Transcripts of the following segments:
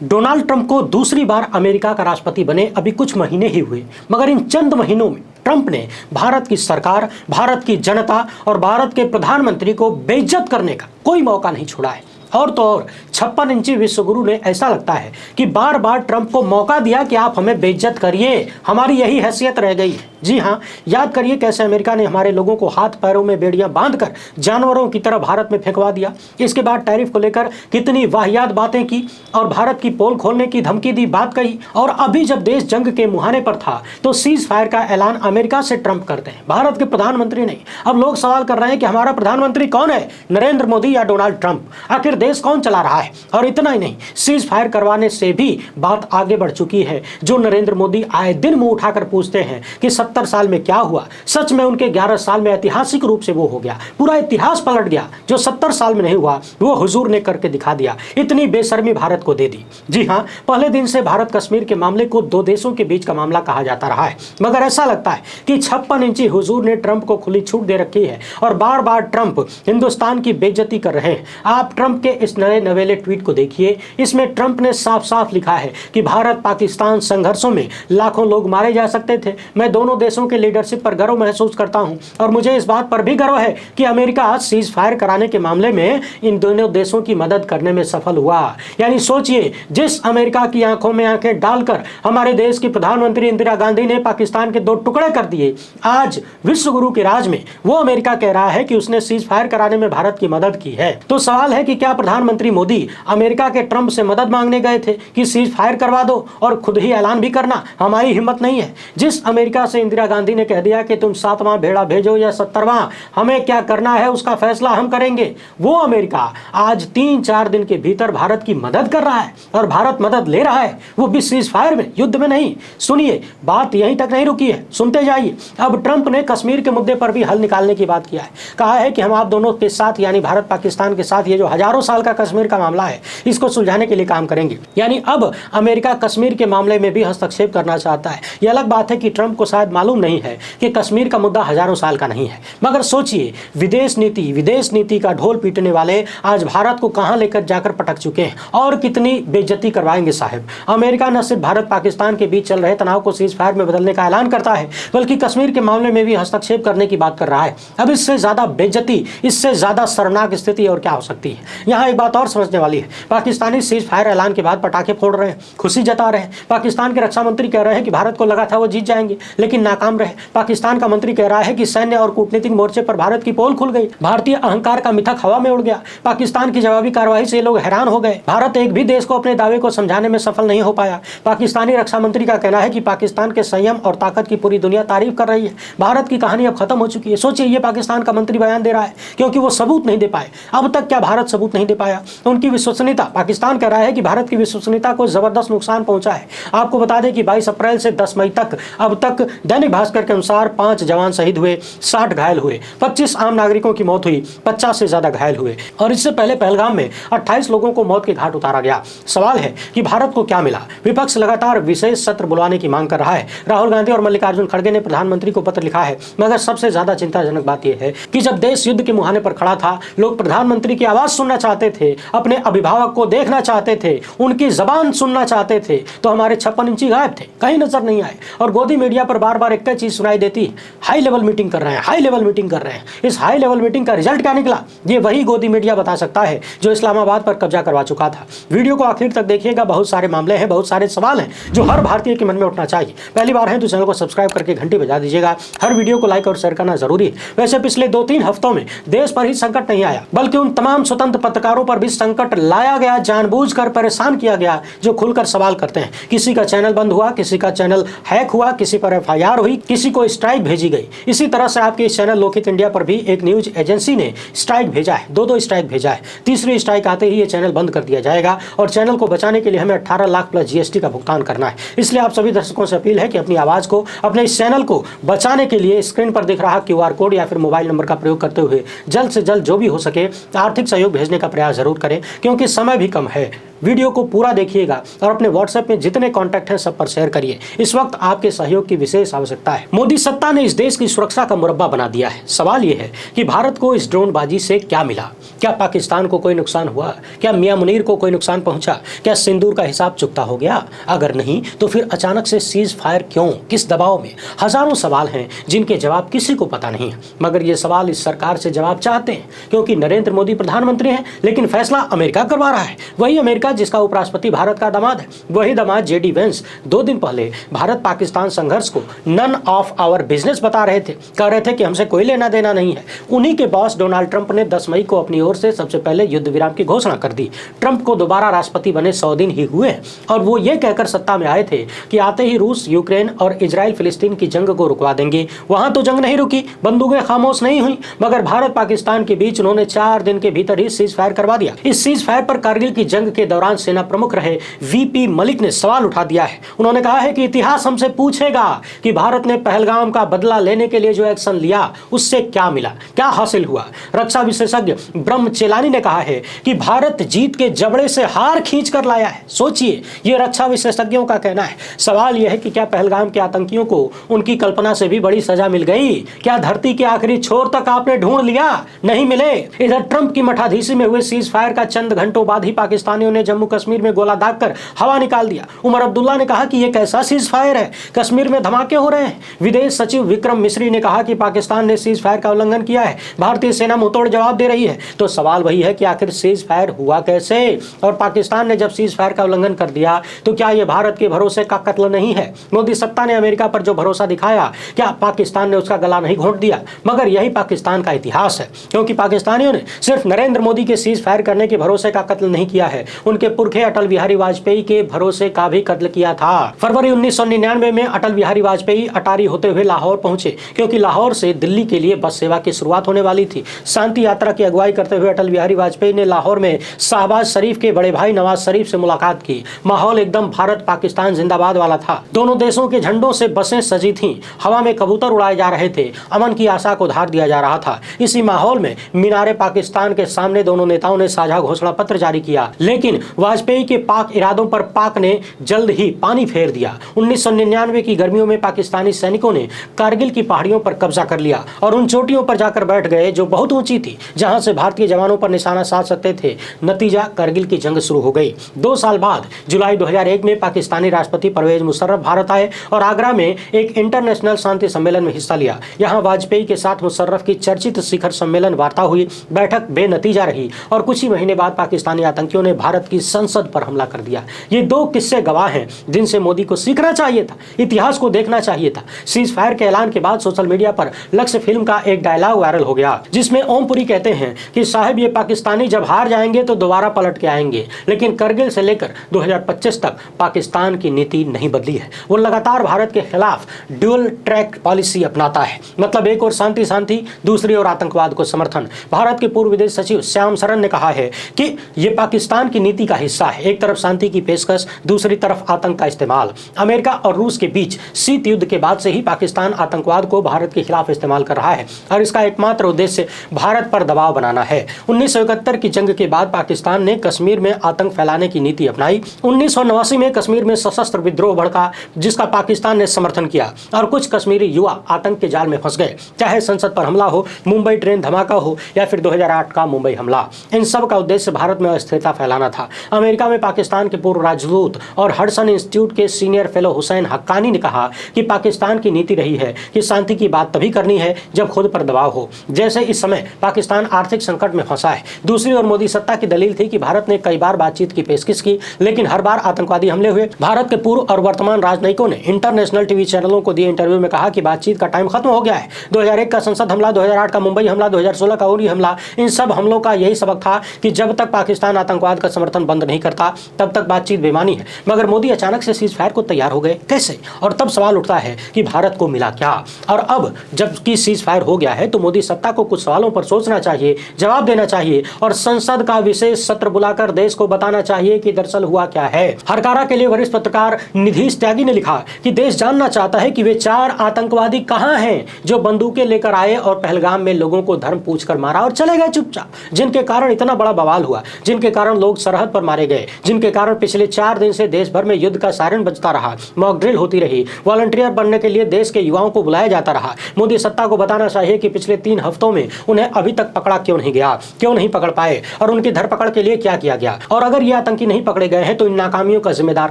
Donald Trump को दूसरी बार America का राष्ट्रपति बने अभी कुछ महीने ही हुए, मगर इन चंद महीनों में ट्रंप ने भारत की सरकार, भारत की जनता और भारत के प्रधानमंत्री को बेइज्जत करने का कोई मौका नहीं छोड़ा है। और तो और 56 इंची विश्वगुरु ने ऐसा लगता है कि बार बार ट्रंप को मौका दिया कि आप हमें बेइज्जत करिए, हमारी यही हैसियत रह गई है। जी हाँ, याद करिए कैसे अमेरिका ने हमारे लोगों को हाथ पैरों में बेड़ियां बांधकर जानवरों की तरह भारत में फेंकवा दिया। इसके बाद टैरिफ को लेकर कितनी वाहियात बातें की और भारत की पोल खोलने की धमकी दी, बात कही। और अभी जब देश जंग के मुहाने पर था तो सीज फायर का ऐलान अमेरिका से ट्रंप करते हैं, भारत के प्रधानमंत्री नहीं। अब लोग सवाल कर रहे हैं कि हमारा प्रधानमंत्री कौन है, नरेंद्र मोदी या डोनाल्ड ट्रंप? आखिर देश कौन चला रहा है? और इतना ही नहीं, सीज फायर करवाने से भी बात आगे बढ़ चुकी है। जो नरेंद्र मोदी आए दिन मुंह उठाकर पूछते हैं कि 70 साल में क्या हुआ, सच में उनके 11 साल में ऐतिहासिक रूप से वो हो गया, पूरा इतिहास पलट गया। जो 70 साल में नहीं हुआ वो हुजूर ने करके दिखा दिया। इतनी बेशर्मी भारत को दे दी। जी हाँ, पहले दिन से भारत कश्मीर के मामले को दो देशों के बीच का मामला कहा जाता रहा है, मगर ऐसा लगता है कि 56 इंची हुजूर ने ट्रंप को खुली छूट दे रखी है और बार बार ट्रंप हिंदुस्तान की बेइज्जती कर रहे हैं। आप ट्रंप के इस नए नवेले ट्वीट को देखिए। इसमें ट्रंप ने साफ साफ लिखा है कि भारत पाकिस्तान संघर्षों में लाखों लोग मारे जा सकते थे। मैं दोनों देशों के लीडरशिप पर गर्व महसूस करता हूं और मुझे इस बात पर भी गर्व है कि अमेरिका आज सीज फायर कराने के मामले में इन दोनों देशों की मदद करने में सफल हुआ। यानी सोचिए, जिस अमेरिका की आंखों में आंखें डालकर हमारे देश की प्रधानमंत्री इंदिरा गांधी ने पाकिस्तान के 2 टुकड़े कर दिए, आज विश्वगुरु के राज में वो अमेरिका कह रहा है कि उसने सीज फायर कराने में भारत की मदद की है। तो सवाल है कि क्या प्रधानमंत्री मोदी अमेरिका के ट्रंप से मदद मांगने गए थे कि सीज फायर करवा दो और खुद ही ऐलान भी करना? हमारी हिम्मत नहीं है। जिस अमेरिका से इंदिरा गांधी ने कह दिया कि तुम 7वां भेड़ा भेजो या 70वां, हमें क्या करना है उसका फैसला हम करेंगे, वो अमेरिका आज 3-4 दिन के भीतर भारत की मदद कर रहा है और भारत मदद ले रहा है, वो भी सीज फायर में, युद्ध में नहीं। सुनिए, बात यहीं तक नहीं रुकी है, सुनते जाइए। अब ट्रंप ने कश्मीर के मुद्दे पर भी हल निकालने की बात किया है। कहा है कि हम आप दोनों के साथ यानी भारत पाकिस्तान के साथ ये जो हजारों साल का कश्मीर का मामला है इसको सुलझाने के लिए काम करेंगे। यानी अब अमेरिका कश्मीर के मामले में भी हस्तक्षेप करना चाहता है। यह अलग बात है कि ट्रंप को शायद मालूम नहीं है कि कश्मीर का मुद्दा हजारों साल का नहीं है, मगर सोचिए, विदेश नीति का ढोल पीटने वाले आज भारत को कहां लेकर जाकर पटक चुके हैं और कितनी बेइज्जती करवाएंगे साहब। अमेरिका न सिर्फ भारत पाकिस्तान के बीच चल रहे तनाव को सीज फायर में बदलने का ऐलान करता है, बल्कि कश्मीर के मामले में भी हस्तक्षेप करने की बात कर रहा है। अब इससे ज्यादा बेइज्जती, इससे ज्यादा शर्मनाक स्थिति और क्या हो सकती है? यहाँ एक बात और समझने वाली है। पाकिस्तानी सीज फायर ऐलान के बाद पटाखे फोड़ रहे हैं, खुशी जता रहे हैं। पाकिस्तान के रक्षा मंत्री कह रहे हैं कि भारत को लगा था वो जीत जाएंगे लेकिन नाकाम रहे। पाकिस्तान का मंत्री कह रहा है कि सैन्य और कूटनीतिक मोर्चे पर भारत की पोल खुल गई, भारतीय अहंकार का मिथक हवा में उड़ गया। पाकिस्तान की जवाबी कार्रवाई से लोग हैरान हो गए। भारत एक भी देश को अपने दावे को समझाने में सफल नहीं हो पाया। पाकिस्तानी रक्षा मंत्री का कहना है कि पाकिस्तान के संयम और ताकत की पूरी दुनिया तारीफ कर रही है। भारत की कहानी अब खत्म हो चुकी है। सोचिए, ये पाकिस्तान का मंत्री बयान दे रहा है क्योंकि वो सबूत नहीं दे पाए। अब तक क्या भारत सबूत नहीं दे पाया? उनकी विश्वसनीयता, पाकिस्तान कह रहा है कि भारत की विश्वसनीयता को जबरदस्त नुकसान पहुंचा है। आपको बता दें कि 22 अप्रैल से 10 मई तक अब तक दैनिक भास्कर के अनुसार 5 जवान शहीद हुए, 60 घायल हुए, 25 आम नागरिकों की मौत हुई, 50 से ज्यादा घायल हुए और इससे पहले पहलगाम में 28 लोगों को मौत के घाट उतारा गया। सवाल है कि भारत को क्या मिला? विपक्ष लगातार विशेष सत्र बुलाने की मांग कर रहा है। राहुल गांधी और मल्लिकार्जुन खड़गे ने प्रधानमंत्री को पत्र लिखा है, मगर सबसे ज्यादा चिंताजनक बात यह है कि जब देश युद्ध के मुहाने पर खड़ा था, लोग प्रधानमंत्री की आवाज सुनना चाहते थे, अपने अभिभावक को देखना चाहते थे, उनकी जबान सुनना चाहते थे, तो हमारे 56 इंची गायब थे, कहीं नजर नहीं आए। और गोदी मीडिया पर बार बार एक ही चीज सुनाई देती है, हाई लेवल मीटिंग कर रहे हैं, हाई लेवल मीटिंग कर रहे हैं। इस हाई लेवल मीटिंग का रिजल्ट क्या निकला, ये वही गोदी मीडिया बता सकता है जो इस्लामाबाद पर कब्जा करवा चुका था। वीडियो को आखिर तक देखिएगा, बहुत सारे मामले हैं, बहुत सारे सवाल हैं जो हर भारतीय के मन में उठना चाहिए। पहली बार है तो चैनल को सब्सक्राइब करके घंटी बजा दीजिएगा। हर वीडियो को लाइक और शेयर करना जरूरी है। वैसे पिछले 2-3 हफ्तों में देश पर ही संकट नहीं आया, बल्कि उन तमाम स्वतंत्र पत्रकारों पर भी संकट लाया गया, जानबूझकर परेशान किया गया जो खुलकर सवाल करते हैं। किसी का चैनल बंद हुआ, किसी का चैनल हैक हुआ, किसी पर FIR हुई, किसी को स्ट्राइक भेजी गई। इसी तरह से आपके इस चैनल लोकहित इंडिया पर भी एक न्यूज एजेंसी ने स्ट्राइक भेजा है, 2 स्ट्राइक भेजा है। तीसरी स्ट्राइक आते ही ये चैनल बंद कर दिया जाएगा और चैनल को बचाने के लिए हमें 18 लाख प्लस GST का भुगतान करना है। इसलिए आप सभी दर्शकों से अपील है कि अपनी आवाज को, अपने इस चैनल को बचाने के लिए स्क्रीन पर दिख रहा QR कोड या फिर मोबाइल नंबर का प्रयोग करते हुए जल्द से जल्द जो भी हो सके आर्थिक सहयोग भेजने का प्रयास जरूर करें, क्योंकि समय भी कम है। वीडियो को पूरा देखिएगा और अपने व्हाट्सएप में जितने कॉन्टैक्ट हैं सब पर शेयर करिए। इस वक्त आपके सहयोग की विशेष आवश्यकता है। मोदी सत्ता ने इस देश की सुरक्षा का मुरब्बा बना दिया है। सवाल यह है कि भारत को इस ड्रोनबाजी से क्या मिला? क्या पाकिस्तान को कोई नुकसान हुआ? क्या मियां मुनीर को कोई नुकसान पहुंचा? क्या सिंदूर का हिसाब चुकता हो गया? अगर नहीं तो फिर अचानक से सीज फायर क्यों? किस दबाव में? हजारों सवाल हैं जिनके जवाब किसी को पता नहीं है, मगर ये सवाल इस सरकार से जवाब चाहते हैं क्योंकि नरेंद्र मोदी प्रधानमंत्री हैं, लेकिन फैसला अमेरिका करवा रहा है। वही अमेरिका जिसका उपराष्ट्रपति भारत का दामाद है। वही दामाद जेडी वेंस 2 दिन पहले भारत पाकिस्तान संघर्ष को नन ऑफ आवर बिजनेस बता रहे थे, कह रहे थे कि हमसे कोई लेना देना नहीं है। उन्हीं के बॉस डोनाल्ड ट्रंप ने 10 मई को अपनी ओर से सबसे पहले युद्ध विराम की घोषणा कर दी। ट्रंप को दोबारा राष्ट्रपति बने 100 दिन ही हुए और वो ये कहकर सत्ता में आए थे कि आते ही रूस, यूक्रेन और इजराइल फिलिस्तीन की जंग को रुकवा देंगे। वहां तो जंग नहीं रुकी, बंदूकें खामोश नहीं हुई, मगर भारत पाकिस्तान के बीच उन्होंने 4 दिन के भीतर ही सीज फायर करवा दिया। इस सीज फायर पर कारगिल की जंग के दौरान सेना प्रमुख रहे वीपी मलिक ने सवाल उठा दिया है। उन्होंने कहा है कि इतिहास हमसे पूछेगा कि भारत ने पहलगाम का बदला लेने के लिए जो एक्शन लिया उससे क्या मिला, क्या हासिल हुआ। रक्षा विशेषज्ञ ब्रह्म चेलानी ने कहा है कि भारत जीत के जबड़े से हार खींच कर लाया है। सोचिए, ये रक्षा विशेषज्ञों का कहना है। सवाल यह है कि क्या पहलगाम के आतंकियों को उनकी कल्पना से भी बड़ी सजा मिल गई? क्या धरती के आखिरी छोर तक आपने ढूंढ लिया? नहीं मिले। इधर ट्रंप की मठाधीशी में हुए सीज फायर का चंद घंटों बाद ही पाकिस्तानियों ने जम्मू कश्मीर में गोला दागकर हवा निकाल दिया। उमर अब्दुल्ला ने कहा कि यह कैसा सीज फायर है, कश्मीर में धमाके हो रहे हैं। विदेश सचिव विक्रम मिश्री ने कहा कि पाकिस्तान ने सीज फायर का उल्लंघन किया है, भारतीय सेना मुंहतोड़ जवाब दे रही है। तो सवाल वही है कि आखिर सीज फायर हुआ कैसे? और पाकिस्तान ने जब सीज फायर का उल्लंघन कर दिया तो क्या यह भारत के भरोसे का कत्ल नहीं है? मोदी सत्ता ने अमेरिका पर जो भरोसा दिखाया, क्या पाकिस्तान ने उसका गला नहीं घोंट दिया? मगर यही पाकिस्तान का इतिहास है, क्योंकि पाकिस्तानियों ने सिर्फ नरेंद्र मोदी के सीज फायर करने के भरोसे का कत्ल नहीं किया है, उनके पुरखे अटल बिहारी वाजपेयी के भरोसे का भी कत्ल किया था। फरवरी 1999 में अटल बिहारी वाजपेयी अटारी होते हुए लाहौर पहुंचे, क्योंकि लाहौर से दिल्ली के लिए बस सेवा की शुरुआत होने वाली थी। शांति यात्रा की अगुवाई करते हुए अटल बिहारी वाजपेयी ने लाहौर में शाहबाज शरीफ के बड़े भाई नवाज शरीफ से मुलाकात की। माहौल एकदम भारत पाकिस्तान जिंदाबाद वाला था। दोनों देशों के झंडों से बसें सजी थीं, हवा में कबूतर उड़ाए जा रहे थे, अमन की आशा को धार दिया जा रहा था। इसी माहौल में मीनारे पाकिस्तान के सामने दोनों नेताओं ने साझा घोषणा पत्र जारी किया, लेकिन वाजपेयी के पाक इरादों पर पाक ने जल्द ही पानी फेर दिया। 1999 की गर्मियों में पाकिस्तानी सैनिकों ने कारगिल की पहाड़ियों पर कब्जा कर लिया और उन चोटियों पर जाकर बैठ गए जो बहुत ऊंची थी, जहां से भारतीय जवानों पर निशाना साध सकते थे। नतीजा, कारगिल की जंग शुरू हो गई। 2 साल बाद जुलाई 2001 में पाकिस्तानी राष्ट्रपति परवेज मुशर्रफ भारत आए और आगरा में एक इंटरनेशनल शांति सम्मेलन में हिस्सा लिया। यहां वाजपेयी के साथ मुशर्रफ की चर्चित शिखर सम्मेलन वार्ता हुई। बैठक बेनतीजा रही और कुछ ही महीने बाद पाकिस्तानी आतंकियों ने भारत की संसद पर हमला कर दिया। ये 2 किस्से गवाह हैं जिनसे मोदी को सीखना चाहिए था, इतिहास को देखना चाहिए था। सीज फायर के ऐलान के बाद सोशल मीडिया पर लक्ष्य फिल्म का एक डायलॉग वायरल हो गया, जिसमें ओमपुरी कहते हैं कि साहब, ये पाकिस्तानी जब हार जाएंगे तो दोबारा पलट के आएंगे। लेकिन करगिल से लेकर 2025 तक पाकिस्तान की नीति नहीं बदली है। वो लगातार भारत के खिलाफ ड्यूल ट्रैक पॉलिसी अपनाता है, मतलब एक और शांति शांति, दूसरी ओर आतंकवाद को समर्थन। भारत के पूर्व विदेश सचिव श्याम सरन ने कहा है कि ये पाकिस्तान की नीति का हिस्सा है, एक तरफ शांति की पेशकश, दूसरी तरफ आतंक का इस्तेमाल। अमेरिका और रूस के बीच शीत युद्ध के बाद से ही पाकिस्तान आतंकवाद को भारत के खिलाफ इस्तेमाल कर रहा है और इसका एकमात्र उद्देश्य भारत पर दबाव बनाना है। 1971 की जंग के बाद पाकिस्तान ने कश्मीर में आतंक फैलाने की नीति अपनाई। 1989 में कश्मीर में सशस्त्र विद्रोह भड़का, जिसका पाकिस्तान ने समर्थन किया और कुछ कश्मीरी युवा आतंक के जाल में फंस गए। चाहे संसद पर हमला हो, मुंबई ट्रेन धमाका हो या फिर 2008 का मुंबई हमला, इन सब का उद्देश्य भारत में अस्थिरता फैलाना था। अमेरिका में पाकिस्तान के पूर्व राजदूत और हडसन इंस्टीट्यूट के सीनियर फेलो हुसैन हक्कानी ने कहा कि पाकिस्तान की नीति रही है कि शांति की बात तभी करनी है जब खुद पर दबाव हो। जैसे इस समय पाकिस्तान आर्थिक संकट में फंसा है। दूसरी ओर मोदी सत्ता की दलील थी कि भारत ने कई बार बातचीत की पेशकश की, लेकिन हर बार आतंकवादी हमले हुए। भारत के पूर्व और वर्तमान राजनयिकों ने इंटरनेशनल टीवी चैनलों को दिए इंटरव्यू में कहा कि बातचीत का टाइम खत्म हो गया है। 2001 का संसद हमला, 2008 का मुंबई हमला, 2016 का उरी हमला, इन सब हमलों का यही सबक था कि जब तक पाकिस्तान आतंकवाद का समर्थन बंद नहीं करता तब तक बातचीत बेमानी है। मगर मोदी अचानक से सीज फायर को तैयार हो गए, कैसे? और तब सवाल उठता है कि भारत को मिला क्या? और अब जबकि सीज फायर हो गया है तो मोदी सत्ता को कुछ सवालों पर सोचना चाहिए, जवाब देना चाहिए और संसद का विशेष सत्र बुलाकर देश को बताना चाहिए कि दरअसल हुआ क्या है। हरकारा के लिए वरिष्ठ पत्रकार निधीश त्यागी ने लिखा कि देश जानना चाहता है कि वे 4 आतंकवादी कहां हैं जो बंदूकें लेकर आए और पहलगाम में लोगों को धर्म पूछकर मारा और चले गए चुपचाप, जिनके कारण इतना बड़ा बवाल हुआ, जिनके कारण लोग सरहद पर मारे गए, जिनके कारण पिछले 4 दिन से देश भर में युद्ध का सायरन बजता रहा, मॉक ड्रिल होती रही, वॉलंटियर बनने के लिए देश के युवाओं को बुलाया जाता रहा। मोदी सत्ता को बताना चाहिए कि पिछले 3 हफ्तों में उन्हें अभी तक पकड़ा क्यों नहीं गया, क्यों नहीं पकड़ पाए और उनकी धरपकड़ के लिए क्या किया गया, और अगर ये आतंकी नहीं पकड़े गए हैं तो इन नाकामियों का जिम्मेदार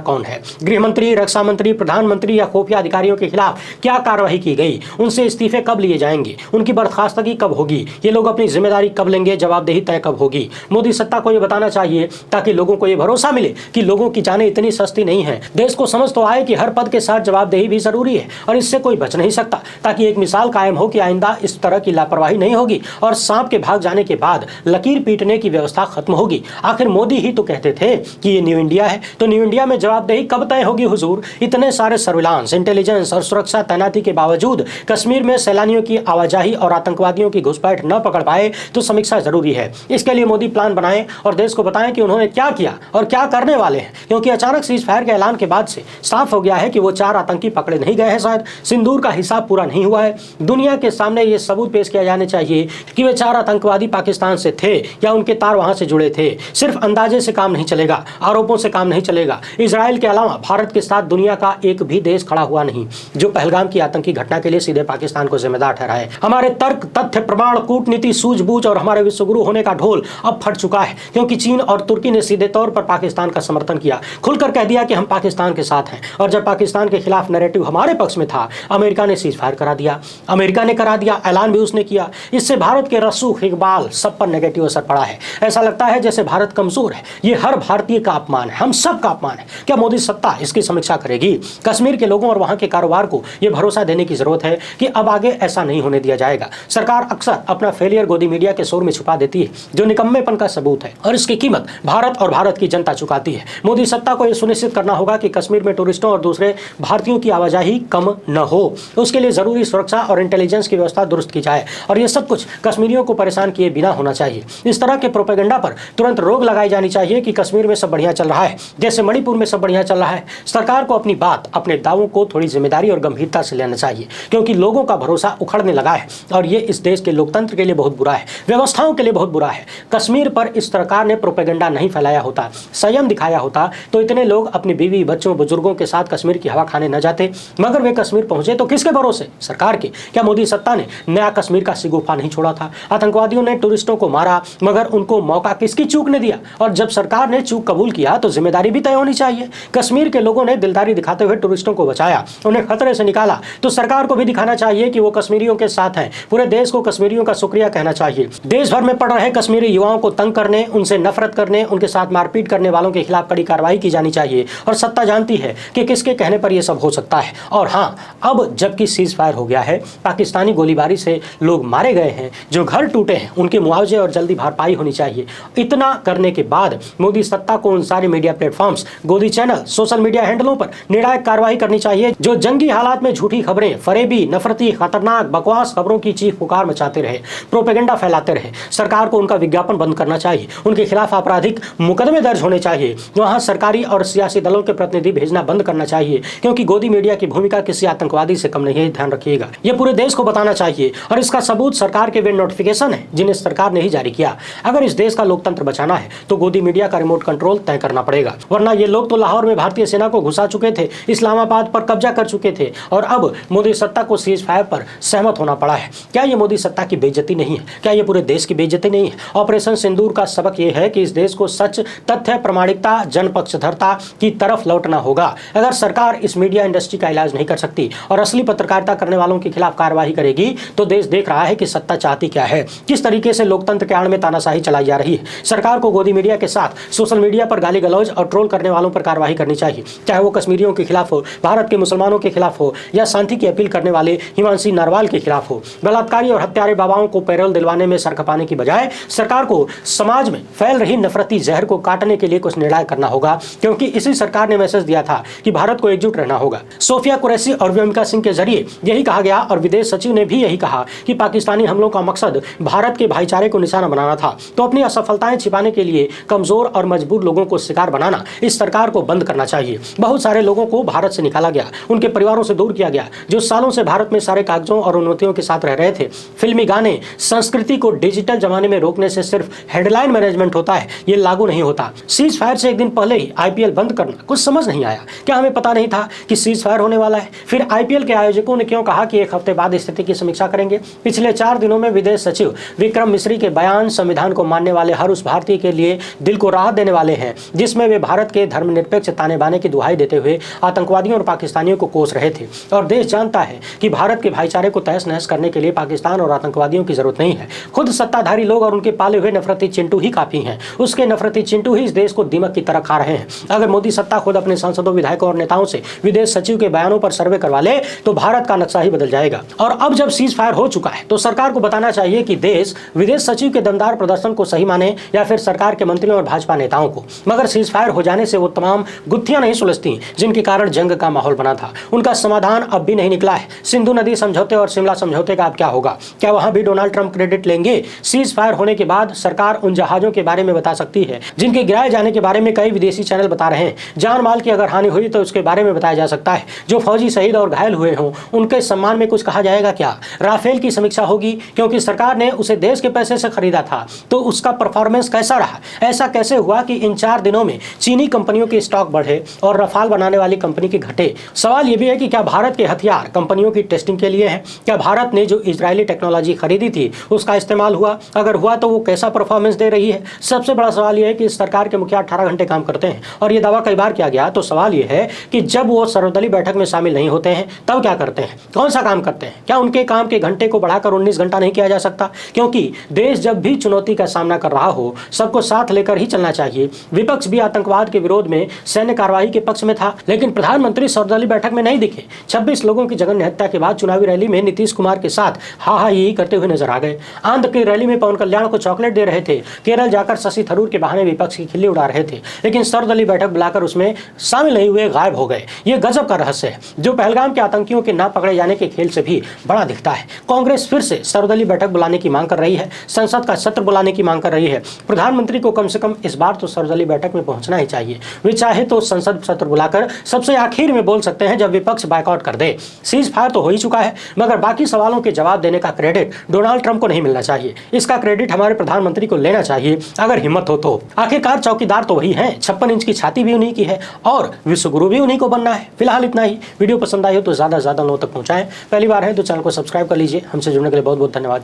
कौन है। गृह मंत्री, रक्षा मंत्री, प्रधानमंत्री या खुफिया अधिकारियों के खिलाफ क्या कार्रवाई की गई, उनसे इस्तीफे कब लिए जाएंगे, उनकी बर्खास्तगी कब होगी, ये लोग अपनी जिम्मेदारी कब लेंगे, जवाबदेही तय कब होगी। मोदी सत्ता को यह बताना चाहिए ताकि लोगों को यह भरोसा मिले कि लोगों की जानें इतनी सस्ती नहीं है। देश को समझ तो आए कि हर पद के साथ जवाबदेही भी जरूरी है और इससे कोई बच नहीं सकता, ताकि एक मिसाल कायम हो कि आइंदा इस तरह की लापरवाही नहीं होगी और सांप के भाग जाने के बाद लकीर पीटने की व्यवस्था खत्म होगी। आखिर मोदी ही तो कहते थे कि ये न्यू इंडिया है, तो न्यू इंडिया में जवाबदेही कब तय होगी हुजूर। इतने सारे सर्विलांस, इंटेलिजेंस और सुरक्षा तैनाती के बावजूद कश्मीर में सैलानियों की आवाजाही और आतंकवादियों की घुसपैठ न पकड़ पाए तो समीक्षा जरूरी है। इसके लिए मोदी प्लान बनाएं और देश को बताएं कि उन्होंने क्या किया और क्या करने वाले हैं, क्योंकि अचानक सीज फायर के ऐलान के बाद से साफ हो गया है कि वो 4 आतंकी पकड़े नहीं गए हैं, शायद सिंदूर का हिसाब पूरा नहीं हुआ है। दुनिया के सामने ये सबूत पेश किया जाने चाहिए कि वे 4 आतंकवादी पाकिस्तान से थे या उनके तार वहां से जुड़े थे। सिर्फ अंदाजे से काम नहीं चलेगा, आरोपों से काम नहीं चलेगा। इजराइल के अलावा भारत के साथ दुनिया का एक भी देश खड़ा हुआ नहीं जो पहलगाम की आतंकी घटना के लिए सीधे पाकिस्तान को जिम्मेदार ठहराए। हमारे तर्क, तथ्य, प्रमाण, कूटनीति, सूझबूझ और हमारे विश्वगुरु होने का ढोल अब फट चुका है, क्योंकि चीन और तुर्की ने सीधे तौर पर पाकिस्तान का समर्थन किया, खुलकर कह दिया कि हम पाकिस्तान के साथ हैं। और जब पाकिस्तान के खिलाफ नैरेटिव हमारे पक्ष में था, अमेरिका ने सीज फायर करा दिया, अमेरिका ने करा दिया, ऐलान भी उसने किया। इससे भारत के रसूख, इकबाल सब पर नेगेटिव असर पड़ा है। ऐसा लगता है जैसे भारत कमजोर है। ये हर भारतीय का अपमान है, हम सब का अपमान है। क्या मोदी सत्ता इसकी समीक्षा करेगी? कश्मीर के लोगों और वहां के कारोबार को यह भरोसा देने की जरूरत है कि अब आगे ऐसा नहीं होने दिया जाएगा। सरकार अक्सर अपना फेलियर गोदी मीडिया के शोर में छुपा देती है, जो निकम्मेपन का सबूत है, और इसकी कीमत भारत और भारत की जनता चुकाती है। मोदी सत्ता को यह सुनिश्चित करना होगा कि कश्मीर में टूरिस्टों और दूसरे भारतीयों की आवाजाही कम न हो। उसके लिए जरूरी सुरक्षा और इंटेलिजेंस की व्यवस्था दुरुस्त की जाए, और यह सब कुछ कश्मीरियों को परेशान किए बिना होना चाहिए। इस तरह के प्रोपेगेंडा पर तुरंत रोक लगाई जानी चाहिए कि कश्मीर में सब बढ़िया चल रहा है, जैसे मणिपुर में सब बढ़िया चल रहा है। सरकार को अपनी बात, अपने दावों को थोड़ी जिम्मेदारी और गंभीरता से लेना चाहिए, क्योंकि लोगों का भरोसा उखड़ने लगा है और ये इस देश के लोकतंत्र के लिए बहुत बुरा है, व्यवस्थाओं के लिए बहुत बुरा है। कश्मीर पर इस सरकार ने प्रोपेगेंडा नहीं फैलाया होता, संयम दिखाया होता, तो इतने लोग अपनी बीवी, बच्चों, बुजुर्गों के साथ कश्मीर की हवा खाने न जाते। मगर वे कश्मीर पहुंचे तो किसके भरोसे? सरकार के। क्या मोदी सत्ता ने नया कश्मीर का सिगुफा नहीं छोड़ा था? आतंकवादियों ने टूरिस्टों को मारा, मगर उनको मौका किसकी चूक ने दिया? और जब सरकार ने चूक कबूल किया तो जिम्मेदारी भी तय होनी चाहिए। कश्मीर के लोगों ने दिलदारी दिखाते हुए टूरिस्टों को बचाया, उन्हें खतरे से निकाला, तो सरकार को भी दिखाना चाहिए कि वो कश्मीरियों के साथ हैं। पूरे देश को कश्मीरियों का शुक्रिया कहना चाहिए। देश भर में पड़ रहे कश्मीरी युवाओं को तंग करने, उनसे नफरत करने, उनके साथ मारपीट करने वालों के खिलाफ कड़ी कार्रवाई की जानी चाहिए। और सत्ता जानती है कि किसके कहने पर यह सब हो सकता है। और हाँ, अब जबकि सीज फायर हो गया है, पाकिस्तानी गोलीबारी से लोग मारे गए हैं, जो घर टूटे हैं, उनके मुआवजे और जल्दी भरपाई होनी चाहिए। इतना करने के बाद मोदी सत्ता को उन सारे मीडिया प्लेटफॉर्म्स, गोदी चैनल, सोशल मीडिया हैंडलों पर निर्णायक कार्रवाई करनी चाहिए जो जंगी हालात में झूठी खबरें, फरेबी, नफरती, खतरनाक, बकवास खबरों की चीख पुकार मचाते रहे, प्रोपेगेंडा फैलाते रहे। सरकार को उनका विज्ञापन बंद करना चाहिए, उनके खिलाफ आपराधिक मुकदमे दर्ज होने चाहिए, वहां सरकारी और सियासी दलों के प्रतिनिधि भेजना बंद करना चाहिए, क्योंकि गोदी मीडिया की भूमिका किसी आतंकवादी से कम नहीं है, ध्यान रखिएगा। यह पूरे देश को बताना चाहिए, और इसका सबूत सरकार के वे नोटिफिकेशन है जिन्हें सरकार ने ही जारी किया। अगर इस देश का लोकतंत्र बचाना है तो गोदी मीडिया का रिमोट कंट्रोल तय करना पड़ेगा, वरना ये लोग तो लाहौर में भारतीय सेना को घुसा चुके थे, इस्लामाबाद पर कब्जा कर चुके थे, और अब मोदी सत्ता को सीज फायर पर सहमत होना पड़ा है। क्या ये मोदी सत्ता की बेइज्जती नहीं है? क्या ये पूरे देश की बेइज्जती नहीं है? ऑपरेशन सिंदूर का सबक ये है कि इस देश को सच, तथ्य, प्रामाणिकता, जनपक्षधरता की तरफ लौटना होगा। अगर सरकार इस मीडिया इंडस्ट्री का इलाज नहीं कर सकती और असली पत्रकारिता करने वालों के खिलाफ कार्रवाई करेगी, तो देश देख रहा है कि सत्ता चाहती क्या है, किस तरीके से लोकतंत्र के आड़ में तानाशाही चलाई जा रही है। सरकार को गोदी मीडिया के साथ सोशल मीडिया पर गाली गलौज और ट्रोल करने वालों पर कार्रवाई करनी चाहिए, चाहे वो कश्मीरियों के खिलाफ हो, भारत के मुसलमानों के खिलाफ हो, या शांति की अपील करने वाले हिमांशी नारवाल के खिलाफ हो। बलात्कारी और हत्यारे बाबाओं को पैरोल दिलवाने में सर खपाने की बजाय सरकार को समाज में फैल रही नफरती जहर को काटने के लिए कुछ निर्णय करना होगा, क्योंकि इसी सरकार ने मैसेज दिया था कि भारत को एकजुट रहना होगा। सोफिया कुरैशी और व्योमिका सिंह के जरिए यही कहा गया, और विदेश सचिव ने भी यही कहा कि पाकिस्तानी हमलों का मकसद भारत के भाईचारे को निशाना बनाना था। तो अपनी असफलताएं छिपाने के लिए कमजोर और मजबूर लोगों को शिकार बनाना इस सरकार को बंद करना चाहिए। बहुत सारे लोगों को भारत से निकाला गया, उनके परिवारों से दूर किया गया, जो सालों से भारत में सारे कागजों और उन्नतियों के साथ रह रहे थे। फिल्मी गाने, संस्कृति को डिजिटल जमाने में रोकने से सिर्फ हेडलाइन मैनेजमेंट होता है, ये लागू नहीं नहीं होता? सीज फायर से एक दिन पहले ही आईपीएल बंद करना कुछ समझ नहीं आया। क्या हमें पता नहीं था कि सीज फायर होने वाला है? फिर आईपीएल के आयोजकों ने क्यों कहा कि एक हफ्ते बाद स्थिति की समीक्षा करेंगे? पिछले 4 दिनों में विदेश सचिव विक्रम मिस्री के बयान संविधान को मानने वाले हर उस भारतीय के लिए दिल को राहत देने वाले हैं जिसमें वे भारत के धर्मनिरपेक्ष ताने बाने की दुहाई देते हुए आतंकवादियों और पाकिस्तानियों को कोस रहे थे। और देश जानता है कि भारत के भाईचारे को तहस नहस करने के लिए पाकिस्तान और आतंकवादियों की जरूरत नहीं है। खुद सत्ताधारी लोग और उनके पाले हुए नफरती चिंटू ही काफी हैं। उसके नफरती चिंटू ही इस देश को दीमक की तरह खा रहे हैं। अगर मोदी सत्ता खुद अपने सांसदों, विधायकों और नेताओं से विदेश सचिव के बयानों पर सर्वे करवा ले तो भारत का नक्शा ही बदल जाएगा। और अब जब सीज फायर हो चुका है तो सरकार को बताना चाहिए कि देश विदेश सचिव के दमदार प्रदर्शन को सही माने या फिर सरकार के मंत्रियों और भाजपा नेताओं को। मगर सीज फायर हो जाने से वो तमाम गुत्थियां नहीं सुलझती जिनके कारण जंग का माहौल बना था। उनका समाधान अब भी नहीं निकला है। सिंधु नदी समझौते और शिमला समझौते का अब क्या होगा? क्या वहां भी डोनाल्ड ट्रंप क्रेडिट लेंगे? सीज फायर होने के बाद सरकार उन जहाजों के बारे में बता सकती है जिनके गिराए जाने के बारे में कई विदेशी चैनल बता रहे हैं। जान माल की अगर हानि हुई तो उसके बारे में बताया जा सकता है। जो फौजी शहीद और घायल हुए हों उनके सम्मान में कुछ कहा जाएगा क्या? राफेल की समीक्षा होगी क्योंकि सरकार ने उसे देश के पैसे से खरीदा था तो उसका परफॉर्मेंस कैसा रहा? ऐसा कैसे हुआ कि इन 4 दिनों में चीनी कंपनियों के स्टॉक बढ़े और रफाल बनाने वाली कंपनी के घटे? सवाल यह भी है कि क्या भारत के हथियार कंपनियों की टेस्टिंग के लिए हैं? क्या भारत ने जो इजरायली टेक्नोलॉजी खरीदी थी उसका इस्तेमाल हुआ? अगर हुआ तो वो कैसा परफॉर्मेंस दे रही है? सबसे बड़ा सवाल यह है कि सरकार के मुखिया 18 घंटे काम करते हैं और ये दावा कई बार किया गया। तो सवाल यह है कि जब वो सर्वदलीय बैठक में शामिल नहीं होते हैं तब क्या करते हैं? कौन सा काम करते हैं? क्या उनके काम के घंटे को बढ़ाकर 19 घंटा नहीं किया जा सकता? क्योंकि देश जब भी चुनौती का सामना कर रहा हो सबको साथ लेकर ही चलना चाहिए। विपक्ष भी आतंकवाद के विरोध में सैन्य कार्रवाई के पक्ष में था लेकिन प्रधानमंत्री सर्वदलीय बैठक में नहीं दिखे। 26 लोगों की जघन्य हत्या के बाद चुनावी रैली में नीतीश कुमार के साथ हा हा ही करते हुए नजर आ गए। आंध्र की रैली में पवन कल्याण को चॉकलेट दे रहे थे। केरल जाकर शशि थरूर के बहाने विपक्ष की खिल्ली उड़ा रहे थे लेकिन सर्वदलीय बैठक बुलाकर उसमें शामिल नहीं हुए, गायब हो गए। ये गजब का रहस्य है जो पहलगाम के आतंकियों के ना पकड़े जाने के खेल से भी बड़ा दिखता है। कांग्रेस फिर से सर्वदलीय बैठक बुलाने की मांग कर रही है, संसद का सत्र बुलाने की मांग कर रही है। प्रधानमंत्री को कम से कम इस बार तो सर्वदलीय बैठक में पहुंचना ही चाहिए। वे चाहे तो संसद सत्र बुलाकर सबसे आखिर में बोल सकते हैं जब विपक्ष बायकॉट कर दे। सीज फायर तो हो ही चुका है मगर बाकी सवालों के जवाब देने का क्रेडिट डोनाल्ड ट्रंप को नहीं मिलना चाहिए। इसका क्रेडिट हमारे प्रधानमंत्री को लेना चाहिए अगर हिम्मत हो तो। आखिरकार चौकीदार तो वही हैं, 56 इंच की छाती भी उन्हीं की है और विश्वगुरु भी उन्हीं को बनना है। फिलहाल इतना ही। वीडियो पसंद आई हो तो ज्यादा से ज्यादा लोगों तक पहुंचाएं। पहली बार है तो चैनल को सब्सक्राइब कर लीजिए। हमसे जुड़ने के लिए बहुत बहुत धन्यवाद।